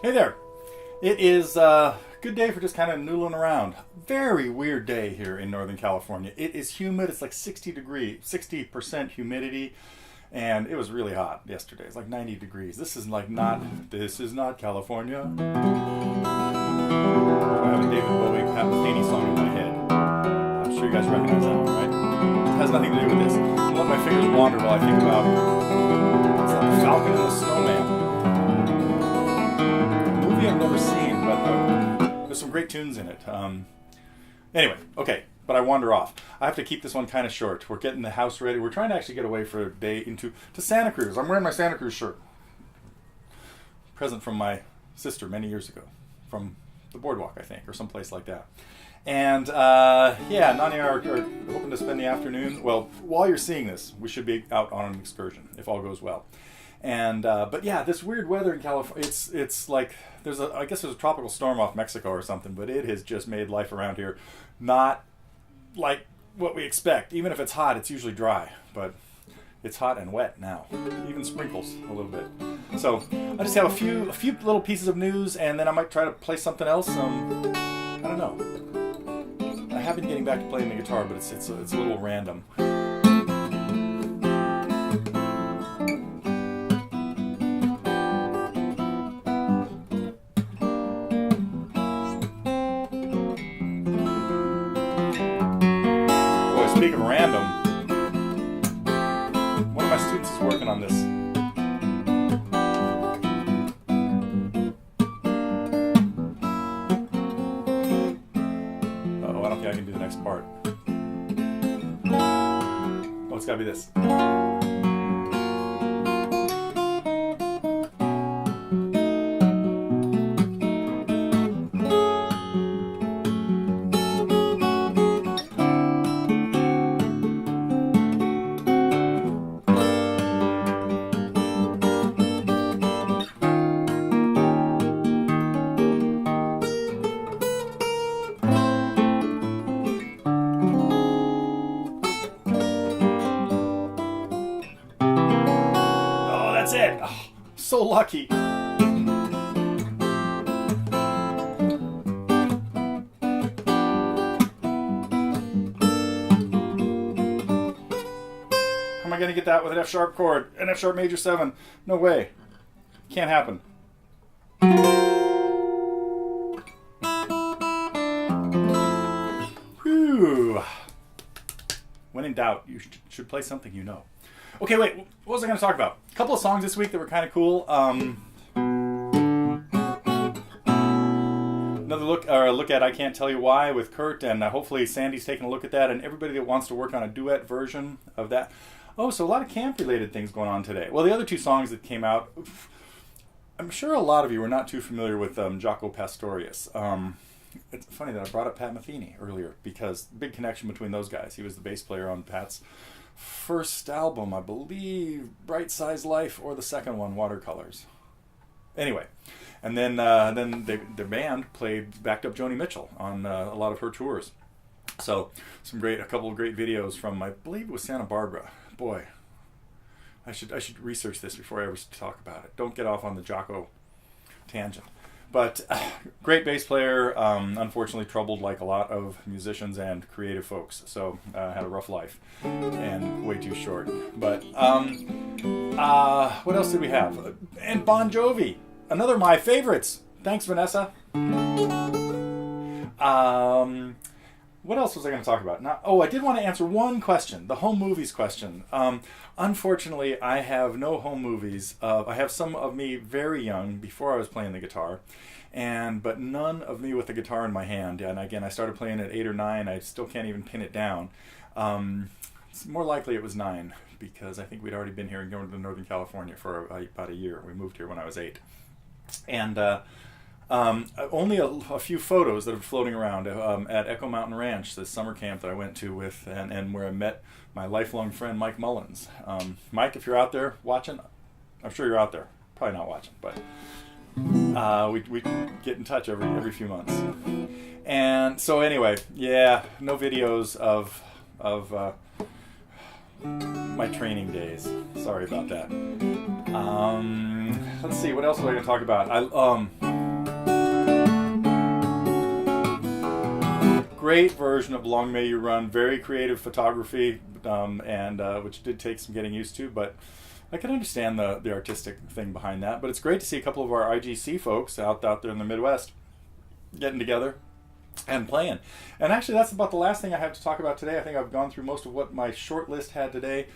Hey there. It is a good day for just kind of noodling around. Very weird day here in Northern California. It is humid. It's like 60 degrees, 60% humidity. And it was really hot yesterday. It's like 90 degrees. This is not California. I have a David Bowie, Pat Metheny song in my head. I'm sure you guys recognize that one, right? It has nothing to do with this. I'll let my fingers wander while I think about what's that, The Falcon and the Snowman. I've never seen, but there's some great tunes in it. Anyway, okay, but I wander off. I have to keep this one kind of short. We're getting the house ready. We're trying to actually get away for a day to Santa Cruz. I'm wearing my Santa Cruz shirt. Present from my sister many years ago, from the boardwalk, I think, or someplace like that. And yeah, Nani and I are hoping to spend the afternoon. Well, while you're seeing this, we should be out on an excursion if all goes well. And but yeah, this weird weather in California, it's like I guess there's a tropical storm off Mexico or something, but it has just made life around here not like what we expect. Even if it's hot, it's usually dry, but it's hot and wet now. Even sprinkles a little bit. So I just have a few little pieces of news, and then I might try to play something else. I don't know. I have been getting back to playing the guitar, but it's a little random. Speaking of random, one of my students is working on this. Uh-oh, I don't think I can do the next part. Oh, it's gotta be this. That's it. Oh, so lucky. How am I going to get that with an F sharp chord? An F sharp major 7? No way. Can't happen. Whew. When in doubt, you should play something you know. Okay, wait. What was I going to talk about? A couple of songs this week that were kind of cool. Another look at I Can't Tell You Why with Kurt, and hopefully Sandy's taking a look at that, and everybody that wants to work on a duet version of that. Oh, so a lot of camp-related things going on today. Well, the other two songs that came out, I'm sure a lot of you are not too familiar with Jaco Pastorius. It's funny that I brought up Pat Metheny earlier, because big connection between those guys. He was the bass player on Pat's first album, I believe, Bright Size Life, or the second one, Watercolors. Anyway, and then the band backed up Joni Mitchell on a lot of her tours. So a couple of great videos from, I believe it was Santa Barbara. Boy, I should research this before I ever talk about it. Don't get off on the Jaco tangent. But great bass player, unfortunately troubled like a lot of musicians and creative folks. So had a rough life and way too short. But what else did we have? And Bon Jovi, another of my favorites. Thanks, Vanessa. What else was I going to talk about? I did want to answer one question, the home movies question. Unfortunately, I have no home movies. I have some of me very young, before I was playing the guitar, but none of me with the guitar in my hand. And again, I started playing at 8 or 9. I still can't even pin it down. It's more likely it was 9, because I think we'd already been here in Northern California for about a year. We moved here when I was 8. And only a few photos that are floating around at Echo Mountain Ranch, the summer camp that I went to with, and where I met my lifelong friend Mike Mullins. Mike, if you're out there watching, I'm sure you're out there. Probably not watching, but we get in touch every few months. And so anyway, yeah, no videos of my training days. Sorry about that. Let's see, what else was I going to talk about? Great version of Long May You Run, very creative photography, and which did take some getting used to, but I can understand the artistic thing behind that. But it's great to see a couple of our IGC folks out there in the Midwest getting together and playing. And actually, that's about the last thing I have to talk about today. I think I've gone through most of what my short list had today.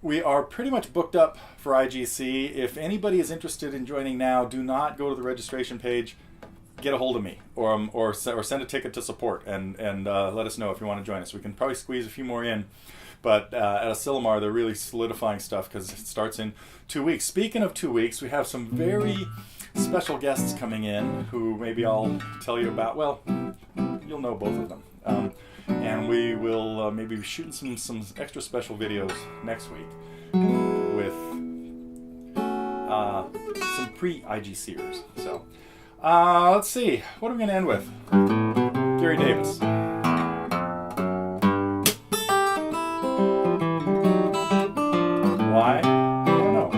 We are pretty much booked up for IGC. If anybody is interested in joining now, do not go to the registration page. Get a hold of me, or send a ticket to support, and let us know if you want to join us. We can probably squeeze a few more in, but at Asilomar they're really solidifying stuff because it starts in 2 weeks. Speaking of 2 weeks, we have some very special guests coming in who maybe I'll tell you about. Well, you'll know both of them, and we will maybe be shooting some extra special videos next week with some pre-IGCers. So. Let's see. What are we going to end with? Gary Davis. Why? I don't know.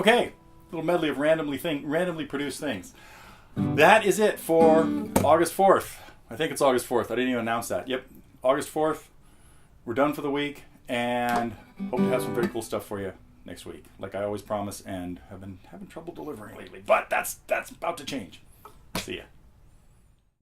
Okay, little medley of randomly produced things. That is it for August 4th. I think it's August 4th. I didn't even announce that. Yep, August 4th. We're done for the week, and hope to have some very cool stuff for you next week, like I always promise, and have been having trouble delivering lately. But that's about to change. See ya.